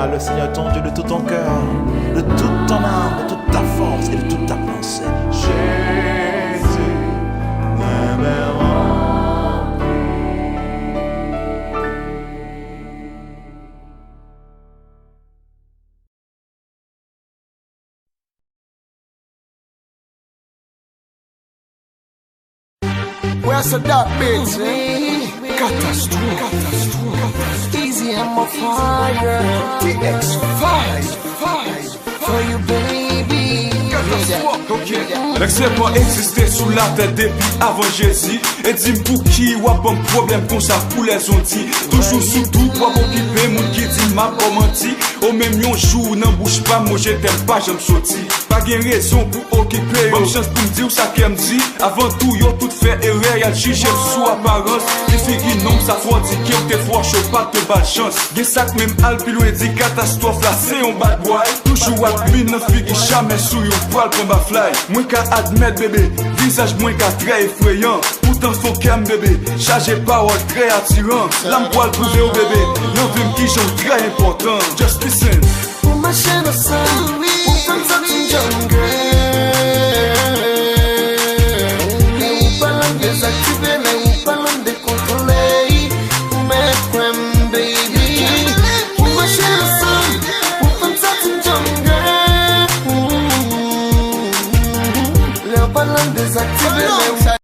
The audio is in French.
béniras le Seigneur ton Dieu de tout ton cœur, de toute ton âme, de toute ta force et de toute ta pensée. Jésus, Where's the dark bits? Catastrophe. Easy, I'm a fire. TX5 for you, baby. L'excès pas existé sous la tête depuis avant Jésus. Et dis-moi pour qui ou a pas un problème comme ça pour les ondits. Toujours sous tout, pas occupé, moun qui dit m'a pas menti. Au même yon jour, n'en bouge pas, moi je t'aime pas, j'aime sorti. Pas gain raison pour occuper, bonne chance pour me dire ça qu'elle me dit. Avant tout, yo tout fait erreur, y'a jugé sous apparence. Les filles non, ça faut dire qu'il y a des fois chaud, pas de bad chance. Gen sac même alpi loin dit catastrophe là, c'est un bad boy. Toujours à mine, non fille qui jamais sous yon poil pour ma fly. Moins qu'à admettre bébé, visage moins qu'à très effrayant. Pourtant faut qu'elle bébé, chargé parole très attirant. L'âme poil prouvé au bébé, non vim qui j'en très important. Just listen. Pour ma chaîne au sein.